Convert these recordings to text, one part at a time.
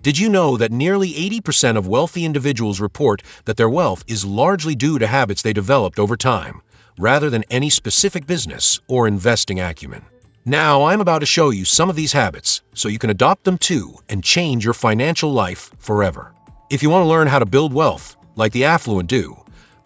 Did you know that nearly 80% of wealthy individuals report that their wealth is largely due to habits they developed over time, rather than any specific business or investing acumen? Now, I'm about to show you some of these habits so you can adopt them too and change your financial life forever. If you want to learn how to build wealth, like the affluent do,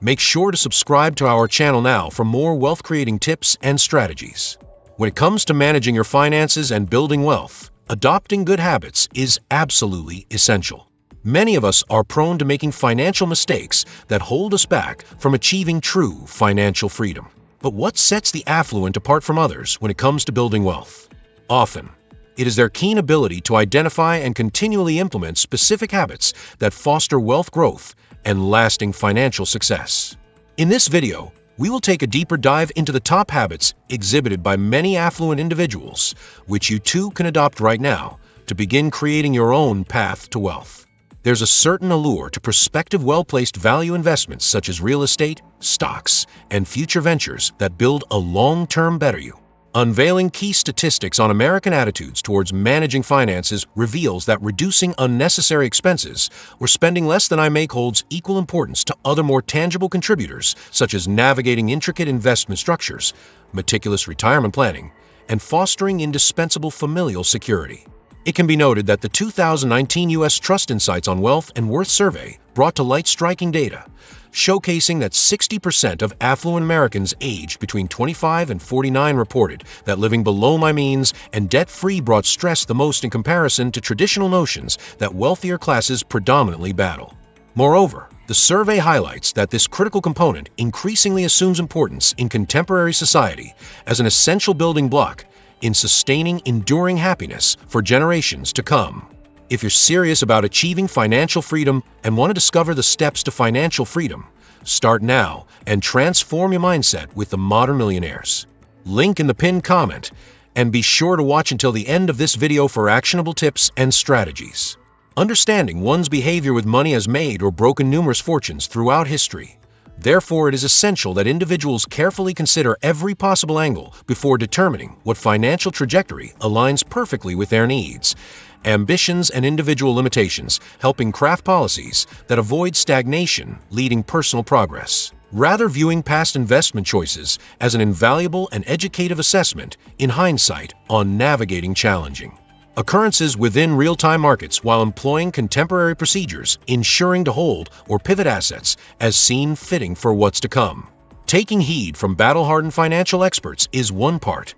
make sure to subscribe to our channel now for more wealth-creating tips and strategies. When it comes to managing your finances and building wealth, adopting good habits is absolutely essential. Many of us are prone to making financial mistakes that hold us back from achieving true financial freedom. But what sets the affluent apart from others when it comes to building wealth? Often, it is their keen ability to identify and continually implement specific habits that foster wealth growth and lasting financial success. In this video, we will take a deeper dive into the top habits exhibited by many affluent individuals, which you too can adopt right now to begin creating your own path to wealth. There's a certain allure to prospective well-placed value investments such as real estate, stocks, and future ventures that build a long-term better you. Unveiling key statistics on American attitudes towards managing finances reveals that reducing unnecessary expenses or spending less than I make holds equal importance to other more tangible contributors such as navigating intricate investment structures, meticulous retirement planning, and fostering indispensable familial security. It can be noted that the 2019 U.S. Trust Insights on Wealth and Worth survey brought to light striking data, showcasing that 60% of affluent Americans aged between 25 and 49 reported that living below my means and debt-free brought stress the most in comparison to traditional notions that wealthier classes predominantly battle. Moreover, the survey highlights that this critical component increasingly assumes importance in contemporary society as an essential building block in sustaining enduring happiness for generations to come. If you're serious about achieving financial freedom and want to discover the steps to financial freedom, start now and transform your mindset with the Modern Millionaires. Link in the pinned comment, and be sure to watch until the end of this video for actionable tips and strategies. Understanding one's behavior with money has made or broken numerous fortunes throughout history. Therefore, it is essential that individuals carefully consider every possible angle before determining what financial trajectory aligns perfectly with their needs, ambitions, and individual limitations, helping craft policies that avoid stagnation, leading personal progress. Rather viewing past investment choices as an invaluable and educative assessment in hindsight on navigating challenging occurrences within real-time markets while employing contemporary procedures, ensuring to hold or pivot assets as seen fitting for what's to come. Taking heed from battle-hardened financial experts is one part,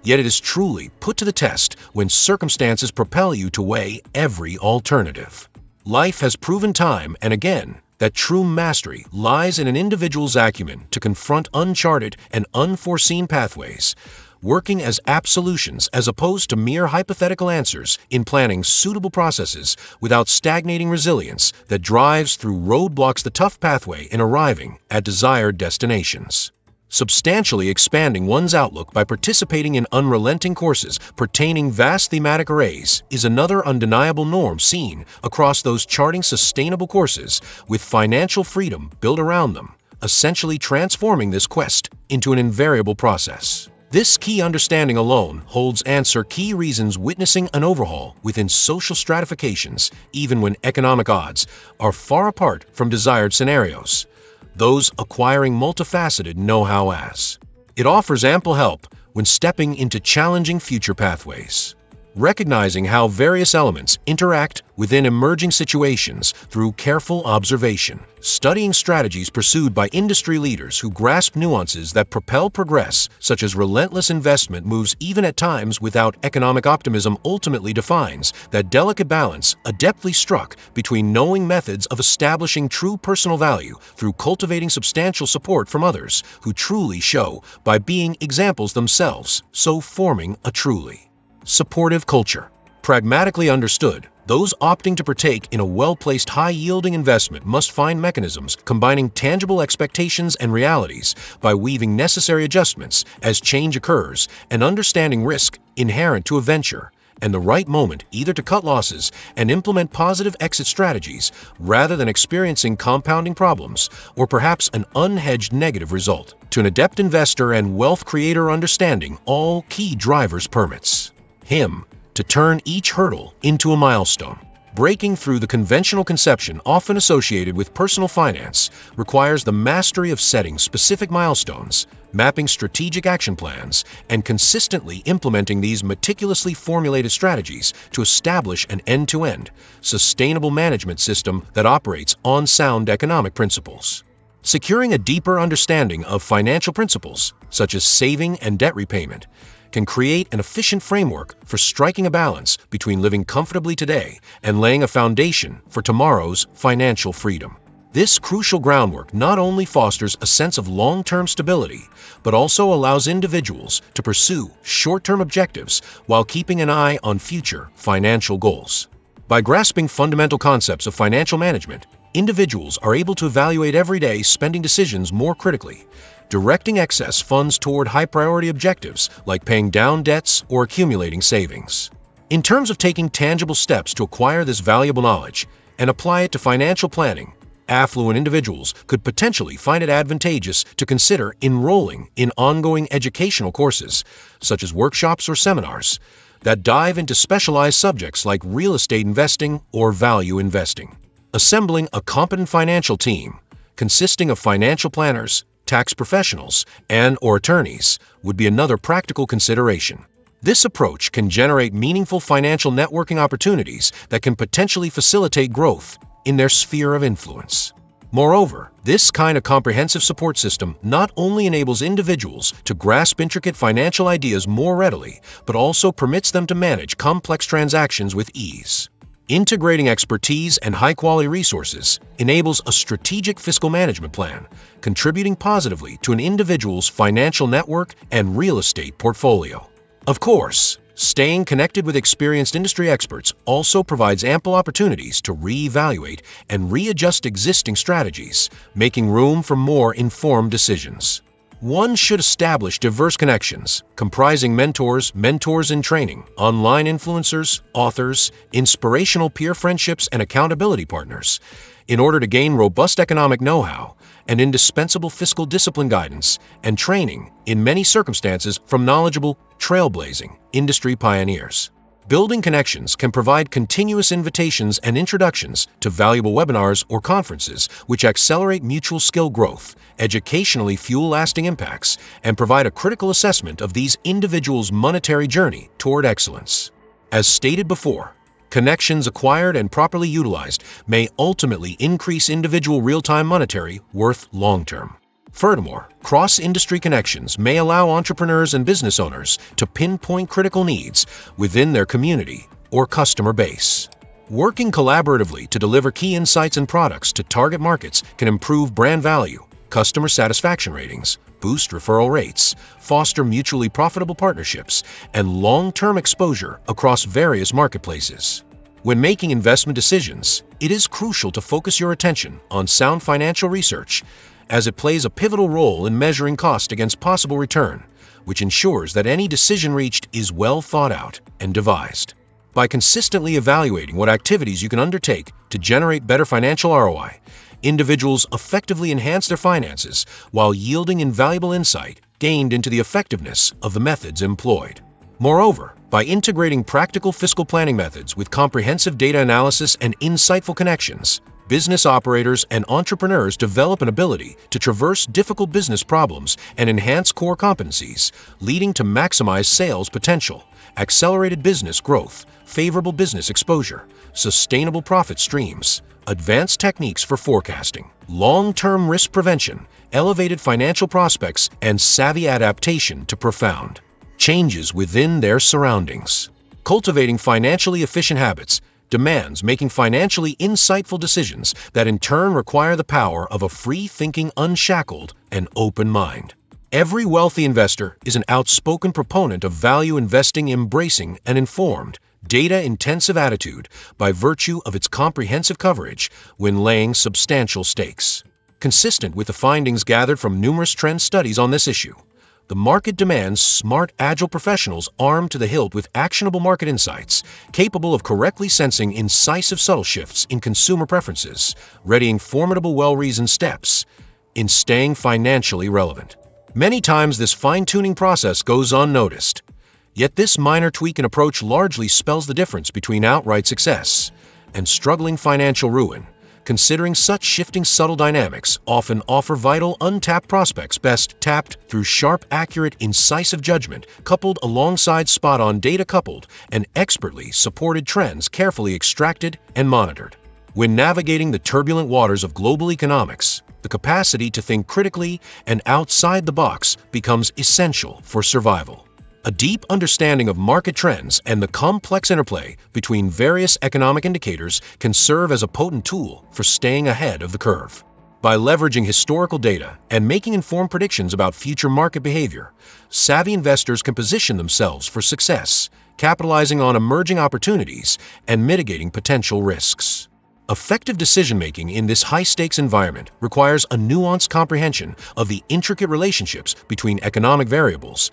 yet it is truly put to the test when circumstances propel you to weigh every alternative. Life has proven time and again that true mastery lies in an individual's acumen to confront uncharted and unforeseen pathways, working as absolutions as opposed to mere hypothetical answers in planning suitable processes without stagnating resilience that drives through roadblocks the tough pathway in arriving at desired destinations. Substantially expanding one's outlook by participating in unrelenting courses pertaining vast thematic arrays is another undeniable norm seen across those charting sustainable courses with financial freedom built around them, essentially transforming this quest into an invariable process. This key understanding alone holds answer key reasons witnessing an overhaul within social stratifications, even when economic odds are far apart from desired scenarios, those acquiring multifaceted know-how as. It offers ample help when stepping into challenging future pathways. Recognizing how various elements interact within emerging situations through careful observation, studying strategies pursued by industry leaders who grasp nuances that propel progress, such as relentless investment moves even at times without economic optimism, ultimately defines that delicate balance adeptly struck between knowing methods of establishing true personal value through cultivating substantial support from others who truly show by being examples themselves, so forming a truly supportive culture. Pragmatically understood, those opting to partake in a well-placed high-yielding investment must find mechanisms combining tangible expectations and realities by weaving necessary adjustments as change occurs and understanding risk inherent to a venture and the right moment either to cut losses and implement positive exit strategies rather than experiencing compounding problems or perhaps an unhedged negative result. To an adept investor and wealth creator understanding all key drivers permits him to turn each hurdle into a milestone. Breaking through the conventional conception often associated with personal finance requires the mastery of setting specific milestones, mapping strategic action plans, and consistently implementing these meticulously formulated strategies to establish an end-to-end, sustainable management system that operates on sound economic principles. Securing a deeper understanding of financial principles, such as saving and debt repayment, can create an efficient framework for striking a balance between living comfortably today and laying a foundation for tomorrow's financial freedom. This crucial groundwork not only fosters a sense of long-term stability, but also allows individuals to pursue short-term objectives while keeping an eye on future financial goals. By grasping fundamental concepts of financial management, individuals are able to evaluate everyday spending decisions more critically, directing excess funds toward high-priority objectives like paying down debts or accumulating savings. In terms of taking tangible steps to acquire this valuable knowledge and apply it to financial planning, affluent individuals could potentially find it advantageous to consider enrolling in ongoing educational courses, such as workshops or seminars, that dive into specialized subjects like real estate investing or value investing. Assembling a competent financial team, consisting of financial planners, tax professionals, and/or attorneys, would be another practical consideration. This approach can generate meaningful financial networking opportunities that can potentially facilitate growth in their sphere of influence. Moreover, this kind of comprehensive support system not only enables individuals to grasp intricate financial ideas more readily, but also permits them to manage complex transactions with ease. Integrating expertise and high-quality resources enables a strategic fiscal management plan, contributing positively to an individual's financial network and real estate portfolio. Of course, staying connected with experienced industry experts also provides ample opportunities to reevaluate and readjust existing strategies, making room for more informed decisions. One should establish diverse connections, comprising mentors in training, online influencers, authors, inspirational peer friendships, and accountability partners, in order to gain robust economic know-how and indispensable fiscal discipline guidance and training in many circumstances from knowledgeable, trailblazing industry pioneers. Building connections can provide continuous invitations and introductions to valuable webinars or conferences which accelerate mutual skill growth, educationally fuel lasting impacts, and provide a critical assessment of these individuals' monetary journey toward excellence. As stated before, connections acquired and properly utilized may ultimately increase individual real-time monetary worth long-term. Furthermore, cross-industry connections may allow entrepreneurs and business owners to pinpoint critical needs within their community or customer base. Working collaboratively to deliver key insights and products to target markets can improve brand value, customer satisfaction ratings, boost referral rates, foster mutually profitable partnerships, and long-term exposure across various marketplaces. When making investment decisions, it is crucial to focus your attention on sound financial research, as it plays a pivotal role in measuring cost against possible return, which ensures that any decision reached is well thought out and devised. By consistently evaluating what activities you can undertake to generate better financial ROI, individuals effectively enhance their finances while yielding invaluable insight gained into the effectiveness of the methods employed. Moreover, by integrating practical fiscal planning methods with comprehensive data analysis and insightful connections, business operators and entrepreneurs develop an ability to traverse difficult business problems and enhance core competencies, leading to maximized sales potential, accelerated business growth, favorable business exposure, sustainable profit streams, advanced techniques for forecasting, long-term risk prevention, elevated financial prospects, and savvy adaptation to profound changes within their surroundings. Cultivating financially efficient habits demands making financially insightful decisions that in turn require the power of a free-thinking, unshackled, and open mind. Every wealthy investor is an outspoken proponent of value investing, embracing an informed, data-intensive attitude by virtue of its comprehensive coverage when laying substantial stakes. Consistent with the findings gathered from numerous trend studies on this issue, the market demands smart, agile professionals armed to the hilt with actionable market insights, capable of correctly sensing incisive subtle shifts in consumer preferences, readying formidable, well-reasoned steps in staying financially relevant. Many times this fine-tuning process goes unnoticed, yet this minor tweak and approach largely spells the difference between outright success and struggling financial ruin. Considering such shifting subtle dynamics often offer vital untapped prospects best tapped through sharp, accurate, incisive judgment, coupled alongside spot-on data coupled and expertly supported trends carefully extracted and monitored. When navigating the turbulent waters of global economics, the capacity to think critically and outside the box becomes essential for survival. A deep understanding of market trends and the complex interplay between various economic indicators can serve as a potent tool for staying ahead of the curve. By leveraging historical data and making informed predictions about future market behavior, savvy investors can position themselves for success, capitalizing on emerging opportunities and mitigating potential risks. Effective decision-making in this high-stakes environment requires a nuanced comprehension of the intricate relationships between economic variables,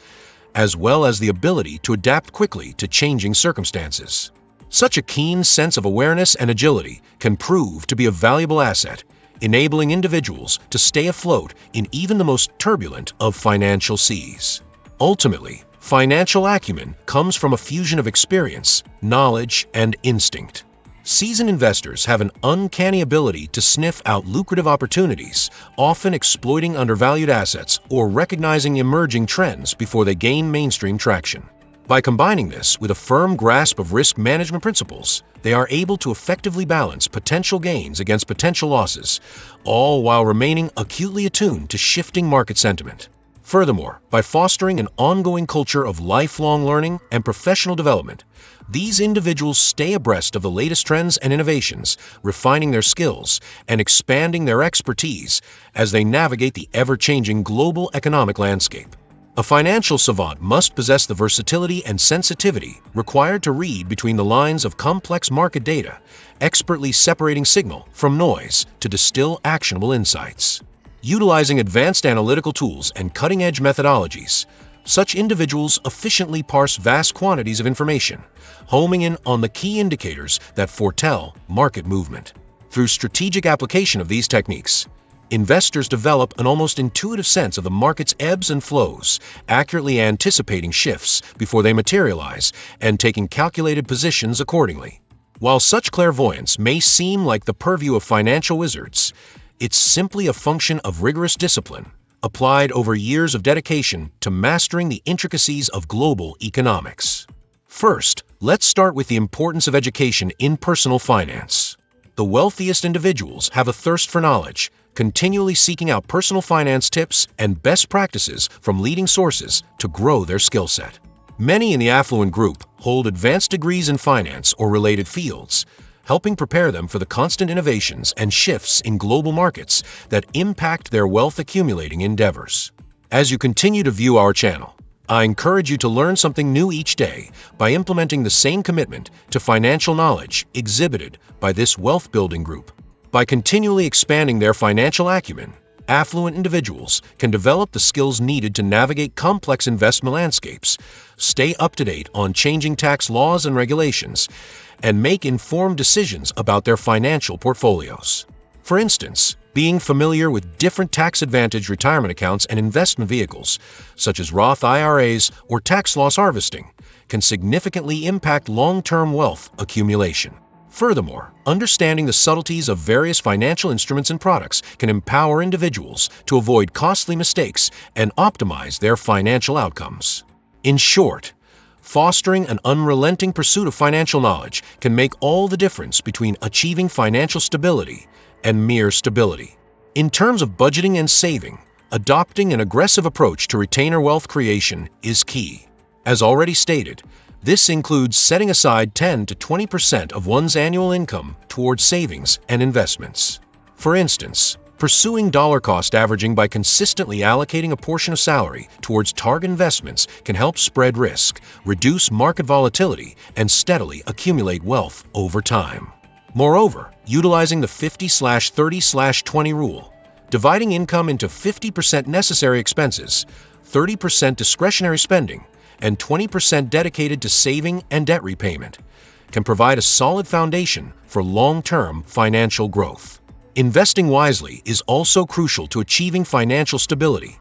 as well as the ability to adapt quickly to changing circumstances. Such a keen sense of awareness and agility can prove to be a valuable asset, enabling individuals to stay afloat in even the most turbulent of financial seas. Ultimately, financial acumen comes from a fusion of experience, knowledge, and instinct. Seasoned investors have an uncanny ability to sniff out lucrative opportunities, often exploiting undervalued assets or recognizing emerging trends before they gain mainstream traction. By combining this with a firm grasp of risk management principles, they are able to effectively balance potential gains against potential losses, all while remaining acutely attuned to shifting market sentiment. Furthermore, by fostering an ongoing culture of lifelong learning and professional development, these individuals stay abreast of the latest trends and innovations, refining their skills and expanding their expertise as they navigate the ever-changing global economic landscape. A financial savant must possess the versatility and sensitivity required to read between the lines of complex market data, expertly separating signal from noise to distill actionable insights. Utilizing advanced analytical tools and cutting-edge methodologies, such individuals efficiently parse vast quantities of information, homing in on the key indicators that foretell market movement. Through strategic application of these techniques, investors develop an almost intuitive sense of the market's ebbs and flows, accurately anticipating shifts before they materialize and taking calculated positions accordingly. While such clairvoyance may seem like the purview of financial wizards, it's simply a function of rigorous discipline, applied over years of dedication to mastering the intricacies of global economics. First, let's start with the importance of education in personal finance. The wealthiest individuals have a thirst for knowledge, continually seeking out personal finance tips and best practices from leading sources to grow their skill set. Many in the affluent group hold advanced degrees in finance or related fields, helping prepare them for the constant innovations and shifts in global markets that impact their wealth-accumulating endeavors. As you continue to view our channel, I encourage you to learn something new each day by implementing the same commitment to financial knowledge exhibited by this wealth-building group. By continually expanding their financial acumen, affluent individuals can develop the skills needed to navigate complex investment landscapes, stay up to date on changing tax laws and regulations, and make informed decisions about their financial portfolios. For instance, being familiar with different tax-advantaged retirement accounts and investment vehicles, such as Roth IRAs or tax loss harvesting, can significantly impact long-term wealth accumulation. Furthermore, understanding the subtleties of various financial instruments and products can empower individuals to avoid costly mistakes and optimize their financial outcomes. In short, fostering an unrelenting pursuit of financial knowledge can make all the difference between achieving financial stability and mere stability. In terms of budgeting and saving, adopting an aggressive approach to retainer wealth creation is key. As already stated, this includes setting aside 10 to 20% of one's annual income towards savings and investments. For instance, pursuing dollar cost averaging by consistently allocating a portion of salary towards target investments can help spread risk, reduce market volatility, and steadily accumulate wealth over time. Moreover, utilizing the 50/30/20 rule, dividing income into 50% necessary expenses, 30% discretionary spending, and 20% dedicated to saving and debt repayment, can provide a solid foundation for long-term financial growth. Investing wisely is also crucial to achieving financial stability,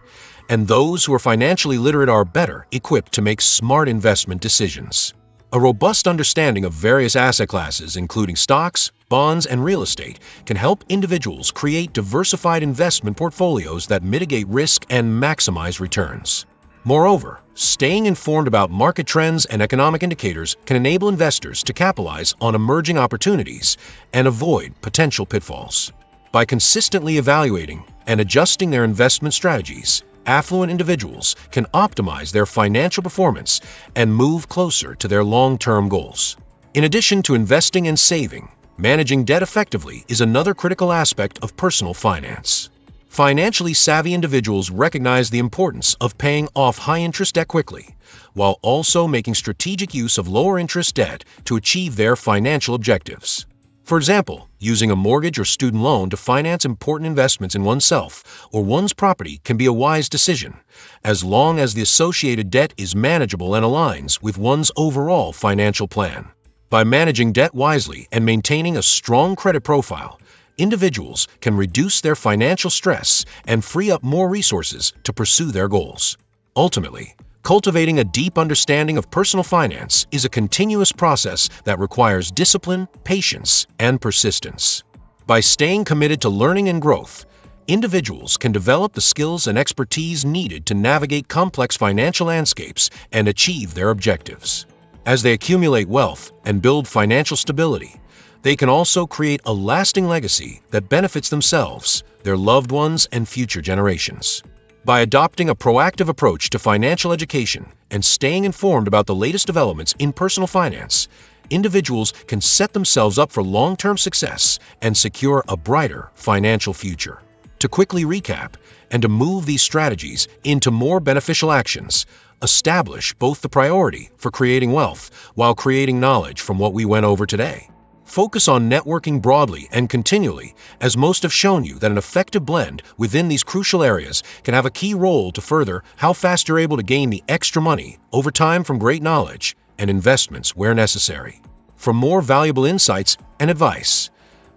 and those who are financially literate are better equipped to make smart investment decisions. A robust understanding of various asset classes, including stocks, bonds, and real estate, can help individuals create diversified investment portfolios that mitigate risk and maximize returns. Moreover, staying informed about market trends and economic indicators can enable investors to capitalize on emerging opportunities and avoid potential pitfalls. By consistently evaluating and adjusting their investment strategies, affluent individuals can optimize their financial performance and move closer to their long-term goals. In addition to investing and saving, managing debt effectively is another critical aspect of personal finance. Financially savvy individuals recognize the importance of paying off high-interest debt quickly, while also making strategic use of lower-interest debt to achieve their financial objectives. For example, using a mortgage or student loan to finance important investments in oneself or one's property can be a wise decision, as long as the associated debt is manageable and aligns with one's overall financial plan. By managing debt wisely and maintaining a strong credit profile, individuals can reduce their financial stress and free up more resources to pursue their goals. Ultimately, cultivating a deep understanding of personal finance is a continuous process that requires discipline, patience, and persistence. By staying committed to learning and growth, individuals can develop the skills and expertise needed to navigate complex financial landscapes and achieve their objectives. As they accumulate wealth and build financial stability, they can also create a lasting legacy that benefits themselves, their loved ones, and future generations. By adopting a proactive approach to financial education and staying informed about the latest developments in personal finance, individuals can set themselves up for long-term success and secure a brighter financial future. To quickly recap and to move these strategies into more beneficial actions, establish both the priority for creating wealth while creating knowledge from what we went over today. Focus on networking broadly and continually, as most have shown you that an effective blend within these crucial areas can have a key role to further how fast you're able to gain the extra money over time from great knowledge and investments where necessary. For more valuable insights and advice,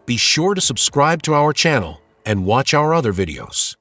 be sure to subscribe to our channel and watch our other videos.